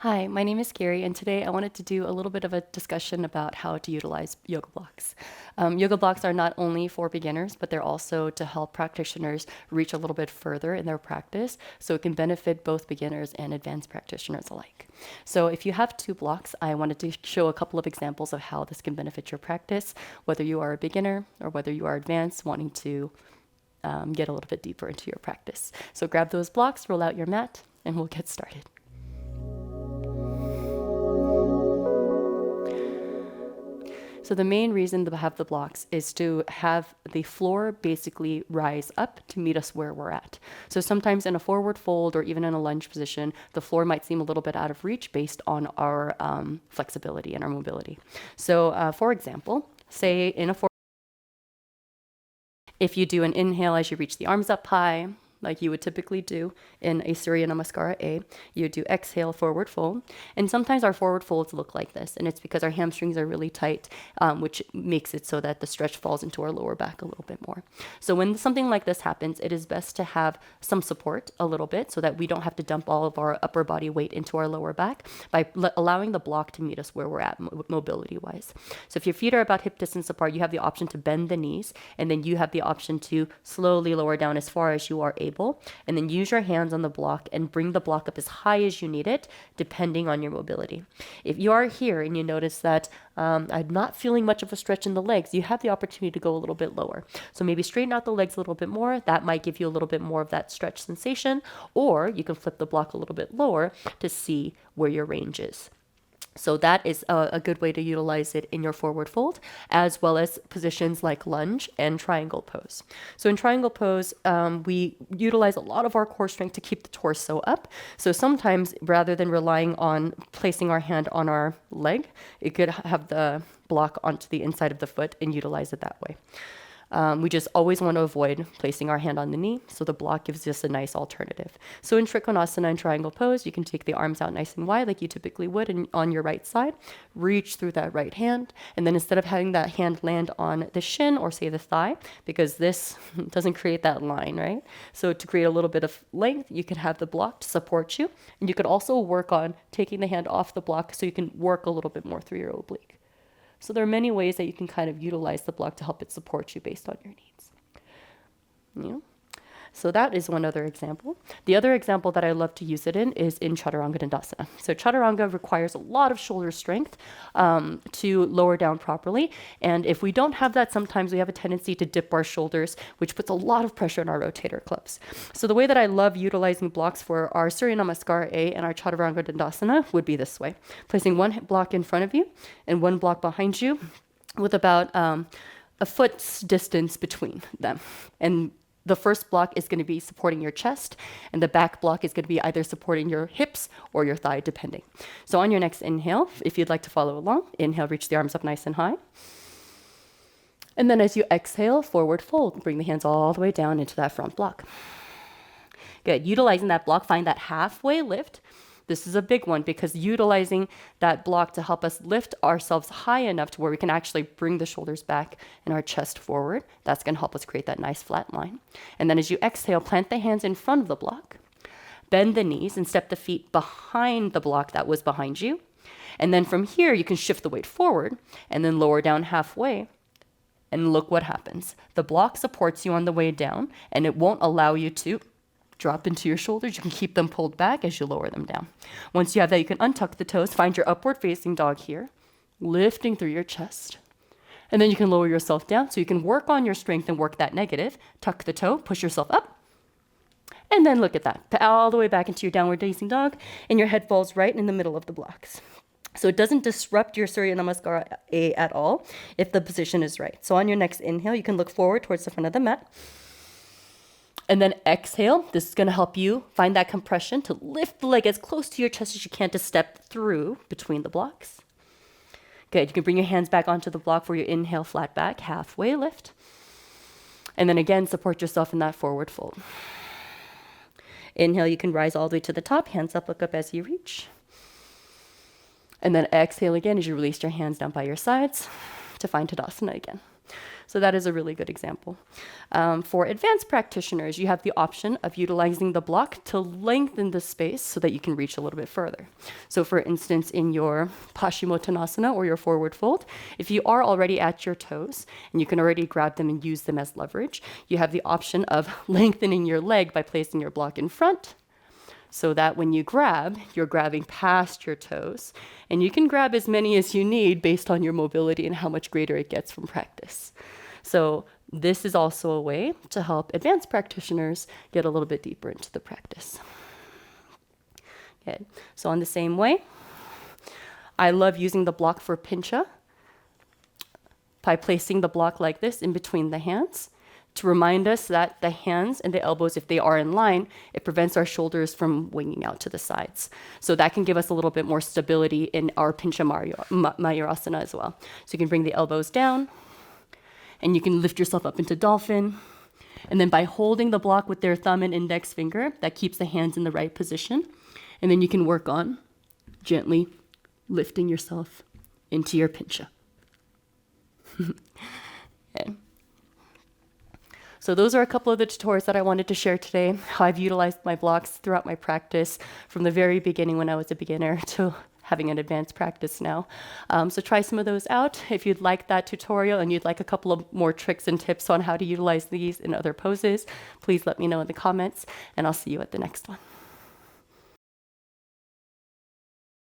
Hi, my name is Gary, and today I wanted to do a little bit of a discussion about how to utilize yoga blocks. Yoga blocks are not only for beginners, but they're also to help practitioners reach a little bit further in their practice, so it can benefit both beginners and advanced practitioners alike. So if you have two blocks, I wanted to show a couple of examples of how this can benefit your practice, whether you are a beginner or whether you are advanced, wanting to get a little bit deeper into your practice. So grab those blocks, roll out your mat, and we'll get started. So the main reason to have the blocks is to have the floor basically rise up to meet us where we're at. So sometimes in a forward fold or even in a lunge position, the floor might seem a little bit out of reach based on our flexibility and our mobility. So for example, say in a forward, if you do an inhale as you reach the arms up high, like you would typically do in a Surya Namaskara A. You do exhale, forward fold. And sometimes our forward folds look like this, and it's because our hamstrings are really tight, which makes it so that the stretch falls into our lower back a little bit more. So when something like this happens, it is best to have some support a little bit so that we don't have to dump all of our upper body weight into our lower back by allowing the block to meet us where we're at mobility-wise. So if your feet are about hip distance apart, you have the option to bend the knees, and then you have the option to slowly lower down as far as you are able, and then use your hands on the block and bring the block up as high as you need it, depending on your mobility. If you are here and you notice that I'm not feeling much of a stretch in the legs, you have the opportunity to go a little bit lower. So maybe straighten out the legs a little bit more. That might give you a little bit more of that stretch sensation, or you can flip the block a little bit lower to see where your range is. So that is a good way to utilize it in your forward fold, as well as positions like lunge and triangle pose. So in triangle pose, we utilize a lot of our core strength to keep the torso up. So sometimes rather than relying on placing our hand on our leg, it could have the block onto the inside of the foot and utilize it that way. We just always want to avoid placing our hand on the knee, so the block gives us a nice alternative. So in Trikonasana and triangle pose, you can take the arms out nice and wide like you typically would on your right side, reach through that right hand, and then instead of having that hand land on the shin or say the thigh, because this doesn't create that line, right? So to create a little bit of length, you could have the block to support you, and you could also work on taking the hand off the block so you can work a little bit more through your oblique. So there are many ways that you can kind of utilize the block to help it support you based on your needs. Yeah. So that is one other example. The other example that I love to use it in is in chaturanga dandasana. So chaturanga requires a lot of shoulder strength to lower down properly. And if we don't have that, sometimes we have a tendency to dip our shoulders, which puts a lot of pressure on our rotator cuffs. So the way that I love utilizing blocks for our Surya Namaskara A and our chaturanga dandasana would be this way. Placing one block in front of you and one block behind you with about a foot's distance between them. And the first block is going to be supporting your chest, and the back block is going to be either supporting your hips or your thigh, depending. So on your next inhale, if you'd like to follow along, inhale, reach the arms up nice and high. And then as you exhale, forward fold, bring the hands all the way down into that front block. Good. Utilizing that block, find that halfway lift. This is a big one because utilizing that block to help us lift ourselves high enough to where we can actually bring the shoulders back and our chest forward. That's going to help us create that nice flat line. And then as you exhale, plant the hands in front of the block, bend the knees and step the feet behind the block that was behind you. And then from here, you can shift the weight forward and then lower down halfway. And look what happens. The block supports you on the way down, and it won't allow you to drop into your shoulders. You can keep them pulled back as you lower them down. Once you have that, you can untuck the toes, find your upward facing dog here, lifting through your chest. And then you can lower yourself down so you can work on your strength and work that negative. Tuck the toe, push yourself up. And then look at that. All the way back into your downward facing dog, and your head falls right in the middle of the blocks. So it doesn't disrupt your Surya Namaskara A at all if the position is right. So on your next inhale, you can look forward towards the front of the mat. And then exhale. This is going to help you find that compression to lift the leg as close to your chest as you can to step through between the blocks. Good. You can bring your hands back onto the block for your inhale, flat back, halfway lift. And then again, support yourself in that forward fold. Inhale, you can rise all the way to the top. Hands up, look up as you reach. And then exhale again as you release your hands down by your sides to find Tadasana again. So that is a really good example. For advanced practitioners, you have the option of utilizing the block to lengthen the space so that you can reach a little bit further. So for instance, in your Paschimottanasana or your forward fold, if you are already at your toes and you can already grab them and use them as leverage, you have the option of lengthening your leg by placing your block in front, so that when you grab, you're grabbing past your toes. And you can grab as many as you need based on your mobility and how much greater it gets from practice. So this is also a way to help advanced practitioners get a little bit deeper into the practice. Okay. So on the same way, I love using the block for pincha by placing the block like this in between the hands, to remind us that the hands and the elbows, if they are in line, it prevents our shoulders from winging out to the sides. So that can give us a little bit more stability in our Pincha Mayurasana as well. So you can bring the elbows down, and you can lift yourself up into dolphin. And then by holding the block with their thumb and index finger, that keeps the hands in the right position. And then you can work on gently lifting yourself into your Pincha. Okay. So those are a couple of the tutorials that I wanted to share today, how I've utilized my blocks throughout my practice from the very beginning when I was a beginner to having an advanced practice now. So try some of those out. If you'd like that tutorial and you'd like a couple of more tricks and tips on how to utilize these in other poses, please let me know in the comments, and I'll see you at the next one.